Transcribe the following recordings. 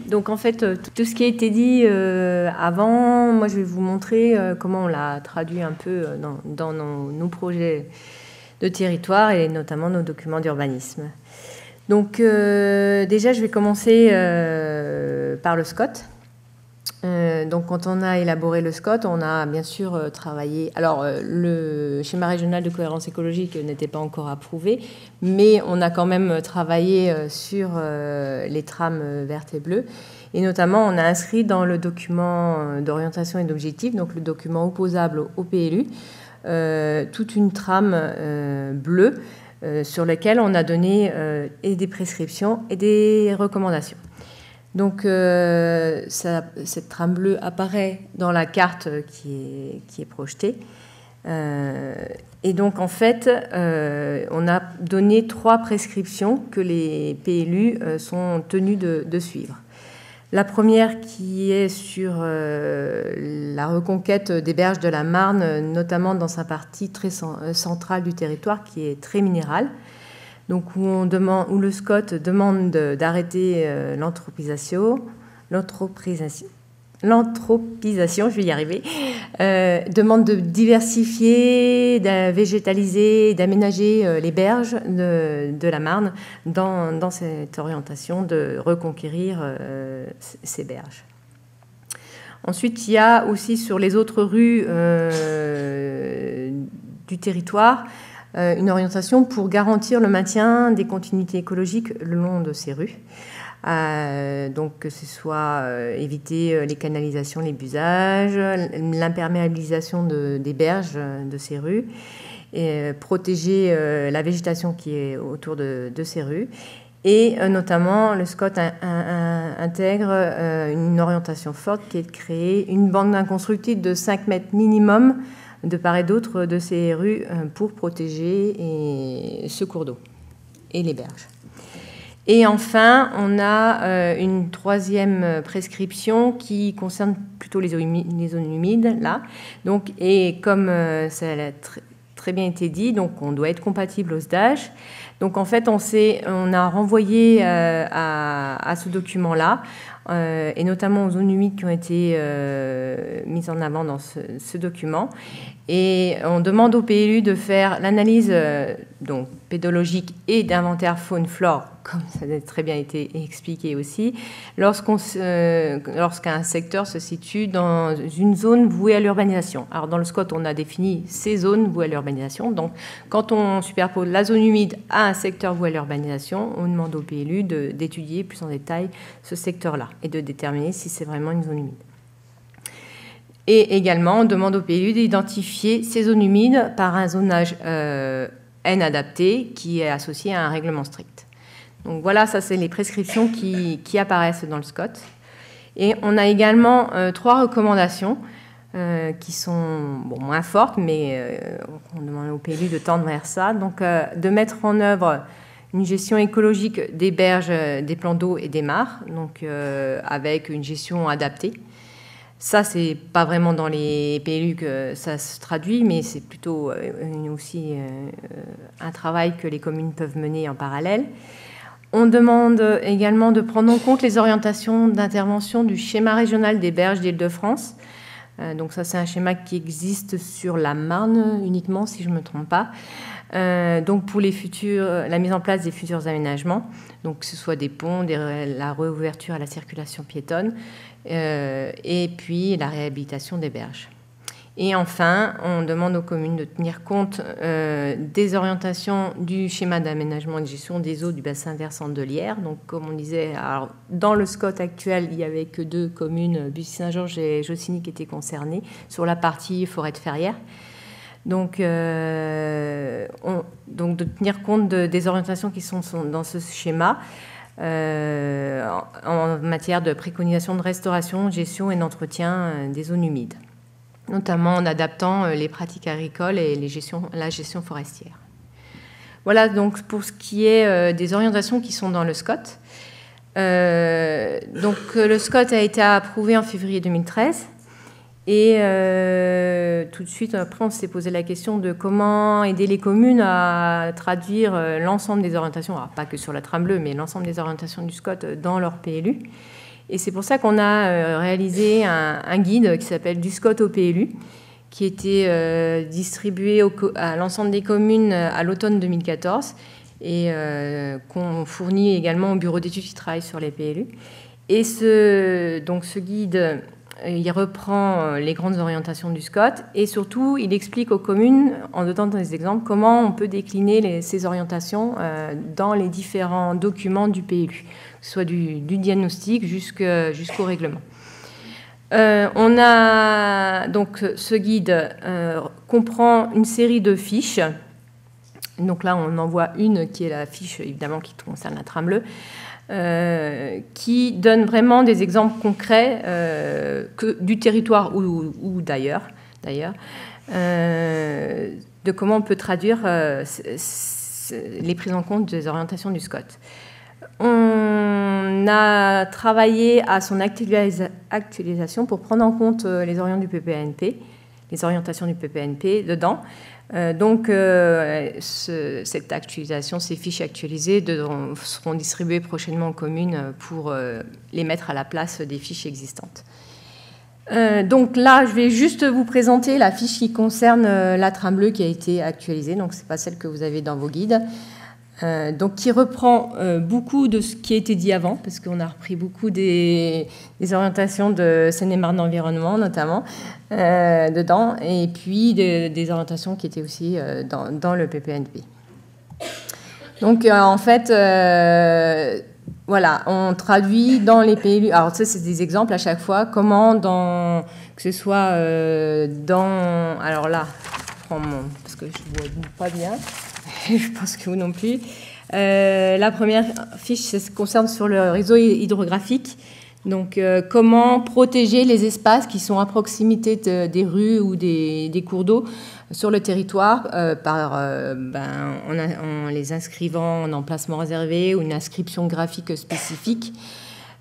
Donc en fait, tout ce qui a été dit avant, moi je vais vous montrer comment on l'a traduit un peu dans nos projets de territoire et notamment nos documents d'urbanisme. Donc déjà, je vais commencer par le SCOT. Donc quand on a élaboré le SCOT, on a bien sûr travaillé... Alors le schéma régional de cohérence écologique n'était pas encore approuvé, mais on a quand même travaillé sur les trames vertes et bleues. Et notamment, on a inscrit dans le document d'orientation et d'objectifs, donc le document opposable au PLU, toute une trame bleue sur laquelle on a donné et des prescriptions et des recommandations. Donc, cette trame bleue apparaît dans la carte qui est projetée. Et donc, en fait, on a donné 3 prescriptions que les PLU sont tenus de suivre. La première qui est sur la reconquête des berges de la Marne, notamment dans sa partie très centrale du territoire, qui est très minérale. Donc où le SCOT demande d'arrêter l'anthropisation, je vais y arriver, demande de diversifier, de végétaliser, d'aménager les berges de la Marne dans cette orientation de reconquérir ces berges. Ensuite, il y a aussi sur les autres rues du territoire une orientation pour garantir le maintien des continuités écologiques le long de ces rues. Donc que ce soit éviter les canalisations, les busages, l'imperméabilisation des berges de ces rues, et protéger la végétation qui est autour de ces rues. Et notamment, le SCOT intègre une orientation forte qui est de créer une bande inconstructible de 5 mètres minimum de part et d'autre de ces rues pour protéger ce cours d'eau et les berges. Et enfin, on a une 3e prescription qui concerne plutôt les zones humides, là. Donc, et comme ça a très bien été dit, donc on doit être compatible au SDAGE. Donc en fait, on a renvoyé à ce document-là, et notamment aux zones humides qui ont été mises en avant dans ce document. Et on demande au PLU de faire l'analyse donc pédologique et d'inventaire faune-flore, comme ça a très bien été expliqué aussi, lorsqu'un secteur se situe dans une zone vouée à l'urbanisation. Alors dans le SCOT, on a défini ces zones vouées à l'urbanisation. Donc quand on superpose la zone humide à un secteur voué à l'urbanisation, on demande au PLU d'étudier plus en détail ce secteur-là et de déterminer si c'est vraiment une zone humide. Et également, on demande au PLU d'identifier ces zones humides par un zonage N adapté qui est associé à un règlement strict. Donc voilà, ça c'est les prescriptions qui apparaissent dans le SCOT. Et on a également 3 recommandations qui sont moins fortes, mais on demande au PLU de tendre vers ça. Donc de mettre en œuvre une gestion écologique des berges, des plans d'eau et des mares, donc avec une gestion adaptée. Ça, c'est pas vraiment dans les PLU que ça se traduit, mais c'est plutôt aussi un travail que les communes peuvent mener en parallèle. On demande également de prendre en compte les orientations d'intervention du schéma régional des berges d'Île-de-France. Donc ça, c'est un schéma qui existe sur la Marne uniquement, si je ne me trompe pas. Donc pour la mise en place des futurs aménagements, donc que ce soit des ponts, la réouverture à la circulation piétonne, et puis la réhabilitation des berges. Et enfin, on demande aux communes de tenir compte des orientations du schéma d'aménagement et de gestion des eaux du bassin versant de l'Yerre. Donc, comme on disait, alors, dans le SCOT actuel, il n'y avait que 2 communes, Bussy-Saint-Georges et Jossigny, qui étaient concernées sur la partie forêt de Ferrières. Donc de tenir compte des orientations qui sont dans ce schéma en matière de préconisation de restauration, gestion et d'entretien des zones humides, notamment en adaptant les pratiques agricoles et la gestion forestière. Voilà donc pour ce qui est des orientations qui sont dans le SCOT. Donc le SCOT a été approuvé en février 2013. Et tout de suite, après, on s'est posé la question de comment aider les communes à traduire l'ensemble des orientations, alors pas que sur la trame bleue, mais l'ensemble des orientations du SCOT dans leur PLU. Et c'est pour ça qu'on a réalisé un guide qui s'appelle Du SCOT au PLU, qui était distribué à l'ensemble des communes à l'automne 2014 et qu'on fournit également au bureau d'études qui travaille sur les PLU. Et ce guide, il reprend les grandes orientations du SCOT et surtout, il explique aux communes, en donnant des exemples, comment on peut décliner ces orientations dans les différents documents du PLU, que ce soit du diagnostic jusqu'au règlement. Donc, ce guide comprend une série de fiches. Donc là, on en voit une qui est la fiche, évidemment, qui concerne la trame bleue, qui donne vraiment des exemples concrets du territoire ou d'ailleurs, de comment on peut traduire les prises en compte des orientations du SCOT. On a travaillé à son actualisation pour prendre en compte les orientations du PPNP dedans. Cette actualisation, ces fiches actualisées seront distribuées prochainement aux communes pour les mettre à la place des fiches existantes. Donc là, je vais juste vous présenter la fiche qui concerne la trame bleue qui a été actualisée. Donc, ce n'est pas celle que vous avez dans vos guides. Donc, qui reprend beaucoup de ce qui a été dit avant, parce qu'on a repris beaucoup des orientations de Seine-et-Marne Environnement, notamment, dedans, et puis des orientations qui étaient aussi dans le PPNP. Donc, en fait, voilà, on traduit dans les PLU. Alors, ça, c'est des exemples à chaque fois, comment, que ce soit dans... Alors là, je prends parce que je ne vois pas bien. Je pense que vous non plus. La première fiche, ça se concerne sur le réseau hydrographique. Donc, comment protéger les espaces qui sont à proximité des rues ou des cours d'eau sur le territoire en les inscrivant en emplacement réservé ou une inscription graphique spécifique.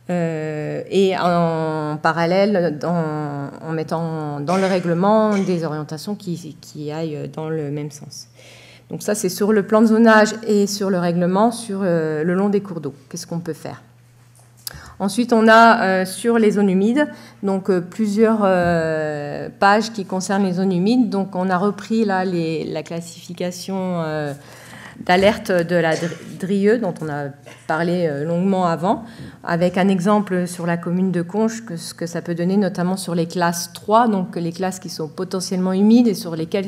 Et en parallèle, en mettant dans le règlement des orientations qui aillent dans le même sens. Donc ça, c'est sur le plan de zonage et sur le règlement, sur le long des cours d'eau. Qu'est-ce qu'on peut faire? Ensuite, on a sur les zones humides, donc plusieurs pages qui concernent les zones humides. Donc on a repris là la classification d'alerte de la DRIE, dont on a parlé longuement avant, avec un exemple sur la commune de Conches, ce que ça peut donner, notamment sur les classes 3, donc les classes qui sont potentiellement humides et sur lesquelles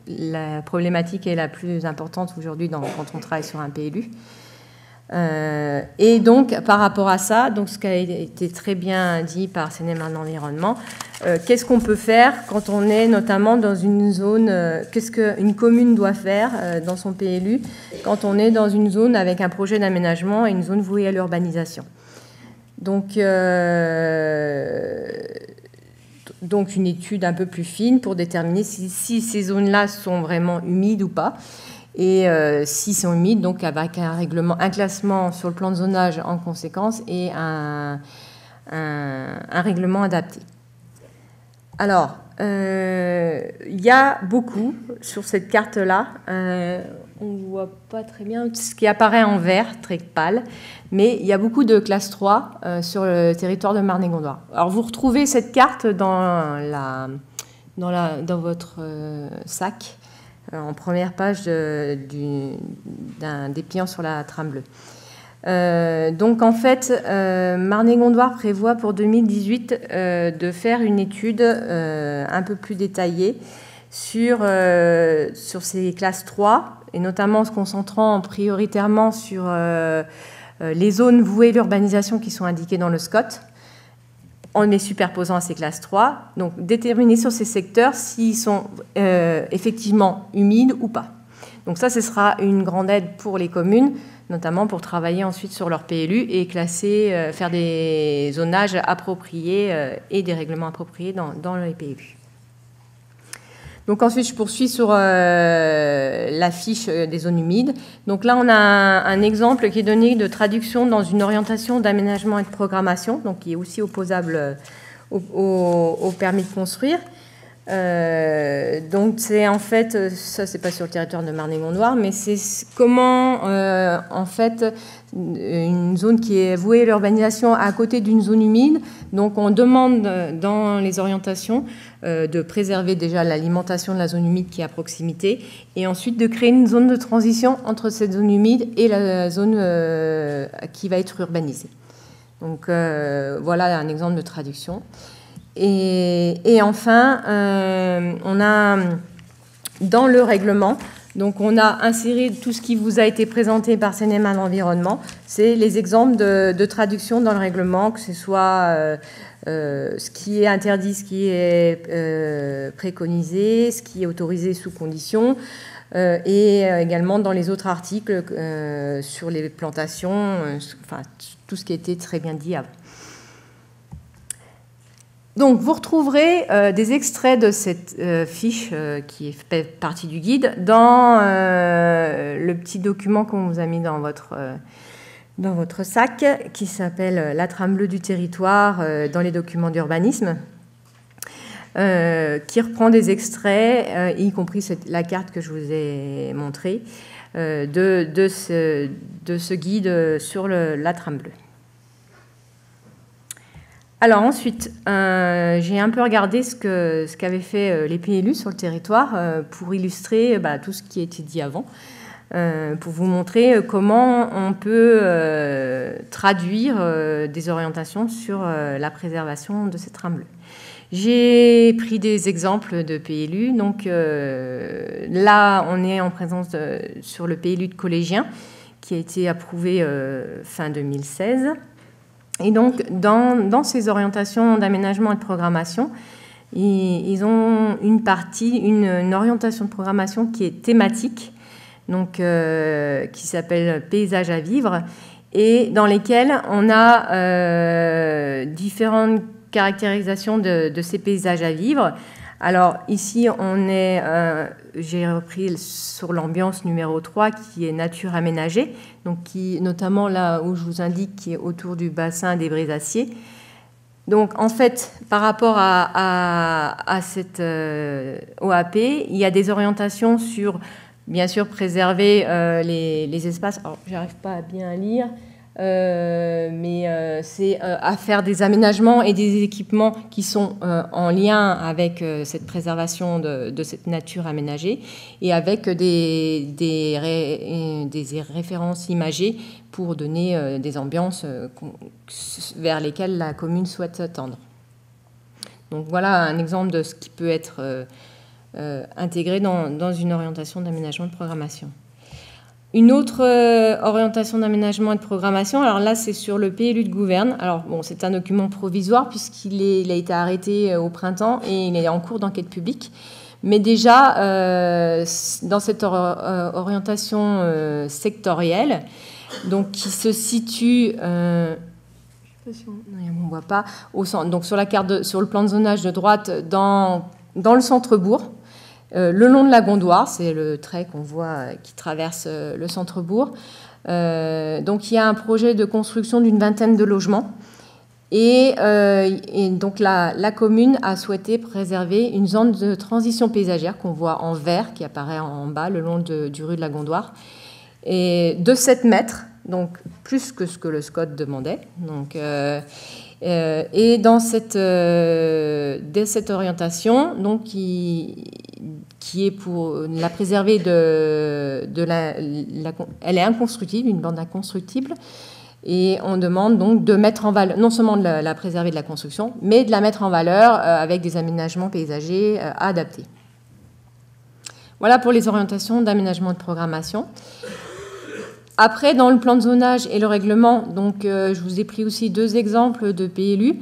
la problématique est la plus importante aujourd'hui quand on travaille sur un PLU. Et donc, par rapport à ça, donc ce qui a été très bien dit par Seine-et-Marne Environnement, qu'est-ce qu'on peut faire quand on est notamment dans une zone, qu'est-ce qu'une commune doit faire dans son PLU quand on est dans une zone avec un projet d'aménagement et une zone vouée à l'urbanisation. Donc une étude un peu plus fine pour déterminer si ces zones-là sont vraiment humides ou pas. Et s'ils sont humides, donc avec un classement sur le plan de zonage en conséquence et un règlement adapté. Alors, il y a beaucoup sur cette carte-là. On ne voit pas très bien ce qui apparaît en vert, très pâle, mais il y a beaucoup de classe 3 sur le territoire de Marne-et-Gondoire. Alors, vous retrouvez cette carte dans votre sac, en première page d'un dépliant sur la trame bleue. Donc en fait, Marne-et-Gondoire prévoit pour 2018 de faire une étude un peu plus détaillée sur ces classes 3, et notamment en se concentrant prioritairement sur les zones vouées à l'urbanisation qui sont indiquées dans le SCOT, en les superposant à ces classes 3, donc déterminer sur ces secteurs s'ils sont effectivement humides ou pas. Donc ça, ce sera une grande aide pour les communes, notamment pour travailler ensuite sur leur PLU et classer, faire des zonages appropriés et des règlements appropriés dans les PLU. Donc ensuite, je poursuis sur la fiche des zones humides. Donc là, on a un exemple qui est donné de traduction dans une orientation d'aménagement et de programmation, donc qui est aussi opposable au permis de construire. Donc c'est en fait, ça c'est pas sur le territoire de Marne-et-Gondoire, mais c'est comment en fait une zone qui est vouée à l'urbanisation à côté d'une zone humide. Donc on demande dans les orientations de préserver déjà l'alimentation de la zone humide qui est à proximité et ensuite de créer une zone de transition entre cette zone humide et la zone qui va être urbanisée. Donc voilà un exemple de traduction. Et enfin, on a dans le règlement, donc on a inséré tout ce qui vous a été présenté par CNMA d'environnement, c'est les exemples de traduction dans le règlement, que ce soit ce qui est interdit, ce qui est préconisé, ce qui est autorisé sous condition, et également dans les autres articles sur les plantations, enfin tout ce qui était très bien dit avant. Donc, vous retrouverez des extraits de cette fiche qui fait partie du guide dans le petit document qu'on vous a mis dans votre sac, qui s'appelle « La trame bleue du territoire dans les documents d'urbanisme », qui reprend des extraits, y compris la carte que je vous ai montrée, de ce guide sur la trame bleue. Alors ensuite, j'ai un peu regardé ce qu'avaient fait les PLU sur le territoire pour illustrer tout ce qui a été dit avant, pour vous montrer comment on peut traduire des orientations sur la préservation de cette trame bleue. J'ai pris des exemples de PLU. Donc là, on est en présence sur le PLU de collégien qui a été approuvé fin 2016. Et donc, dans ces orientations d'aménagement et de programmation, ils ont une orientation de programmation qui est thématique, donc, qui s'appelle « Paysage à vivre », et dans lesquelles on a différentes caractérisations de ces paysages à vivre. Alors ici, j'ai repris sur l'ambiance numéro 3 qui est nature aménagée, donc notamment là où je vous indique qui est autour du bassin des Brésaciers. Donc en fait, par rapport à cette OAP, il y a des orientations sur, bien sûr, préserver les espaces. Alors, j'arrive pas à bien lire. Mais c'est à faire des aménagements et des équipements qui sont en lien avec cette préservation de cette nature aménagée et avec des références imagées pour donner des ambiances vers lesquelles la commune souhaite tendre. Donc voilà un exemple de ce qui peut être intégré dans une orientation d'aménagement de programmation. Une autre orientation d'aménagement et de programmation, alors là, c'est sur le PLU de Gouverne. Alors, bon, c'est un document provisoire puisqu'il a été arrêté au printemps et il est en cours d'enquête publique. Mais déjà, dans cette orientation sectorielle, donc qui se situe, je sais pas si on ne voit pas, au centre, donc sur la carte, sur le plan de zonage de droite, dans le centre-bourg. Le long de la Gondoire, c'est le trait qu'on voit qui traverse le centre-bourg. Donc il y a un projet de construction d'une vingtaine de logements. Et donc la commune a souhaité préserver une zone de transition paysagère qu'on voit en vert, qui apparaît en bas, le long du rue de la Gondoire, et de 7 mètres, donc plus que ce que le SCOT demandait. Donc, et dans cette orientation, donc, qui est pour la préserver elle est inconstructible, une bande inconstructible, et on demande donc de mettre en valeur, non seulement de la préserver de la construction, mais de la mettre en valeur avec des aménagements paysagers adaptés. Voilà pour les orientations d'aménagement et de programmation. Après, dans le plan de zonage et le règlement, donc, je vous ai pris aussi 2 exemples de PLU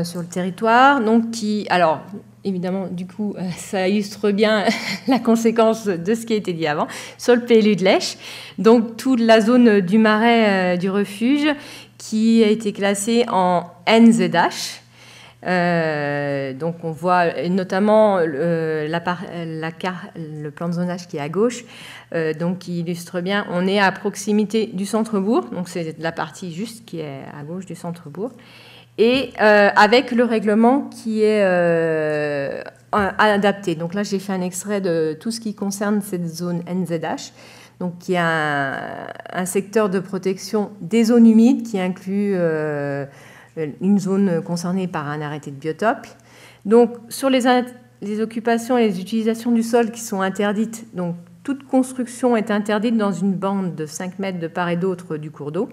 sur le territoire, donc alors, évidemment, du coup, ça illustre bien la conséquence de ce qui a été dit avant. Sur le PLU de Lèche, donc toute la zone du marais du refuge qui a été classée en NZH. Donc on voit notamment le plan de zonage qui est à gauche, donc qui illustre bien, on est à proximité du centre-bourg, donc c'est la partie juste qui est à gauche du centre-bourg. Et avec le règlement qui est adaptés. Donc là, j'ai fait un extrait de tout ce qui concerne cette zone NZH, donc qui est un secteur de protection des zones humides qui inclut une zone concernée par un arrêté de biotope. Donc sur les occupations et les utilisations du sol qui sont interdites, donc toute construction est interdite dans une bande de 5 mètres de part et d'autre du cours d'eau.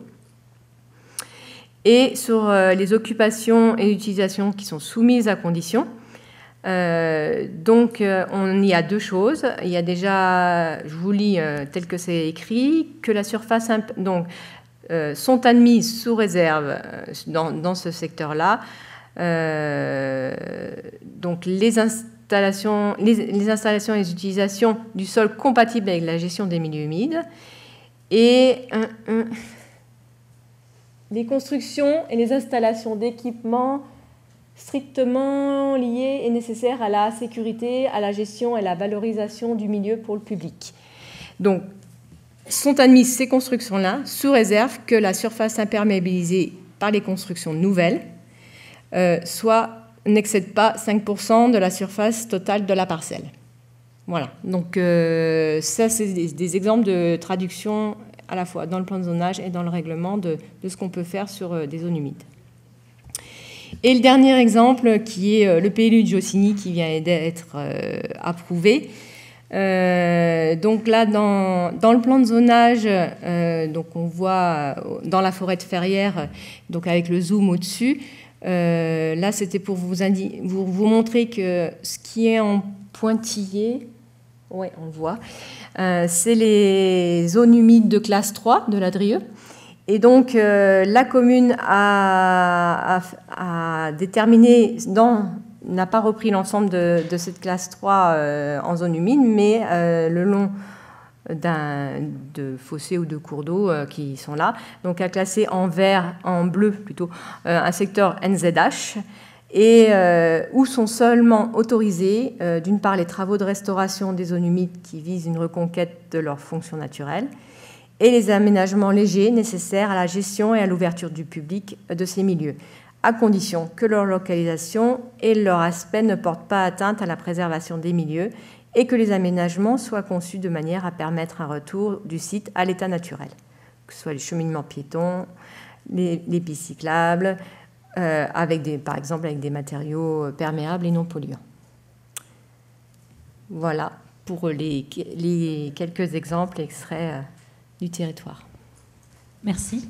Et sur les occupations et utilisations qui sont soumises à conditions, donc on y a deux choses. Il y a déjà, je vous lis tel que c'est écrit, que la surface donc, sont admises sous réserve dans ce secteur-là. Donc les installations et les utilisations du sol compatibles avec la gestion des milieux humides et les constructions et les installations d'équipements strictement liées et nécessaires à la sécurité, à la gestion et à la valorisation du milieu pour le public. Donc, sont admises ces constructions-là sous réserve que la surface imperméabilisée par les constructions nouvelles n'excède pas 5% de la surface totale de la parcelle. Voilà. Donc, ça, c'est des exemples de traduction à la fois dans le plan de zonage et dans le règlement de ce qu'on peut faire sur des zones humides. Et le dernier exemple, qui est le PLU de Jossigny, qui vient d'être approuvé. Donc là, dans le plan de zonage, donc on voit dans la forêt de Ferrières, donc avec le zoom au-dessus, là, c'était pour vous montrer que ce qui est en pointillé, oui, on le voit, c'est les zones humides de classe 3 de la Drieu. Et donc, la commune a déterminé, n'a pas repris l'ensemble de cette classe 3 en zone humide, mais le long de fossés ou de cours d'eau qui sont là. Donc, a classé en vert, en bleu plutôt, un secteur NZH, et où sont seulement autorisés, d'une part, les travaux de restauration des zones humides qui visent une reconquête de leur fonction naturelle, et les aménagements légers nécessaires à la gestion et à l'ouverture du public de ces milieux, à condition que leur localisation et leur aspect ne portent pas atteinte à la préservation des milieux et que les aménagements soient conçus de manière à permettre un retour du site à l'état naturel, que ce soit les cheminements piétons, les pistes cyclables, par exemple avec des matériaux perméables et non polluants. Voilà pour les quelques exemples extraits du territoire. Merci.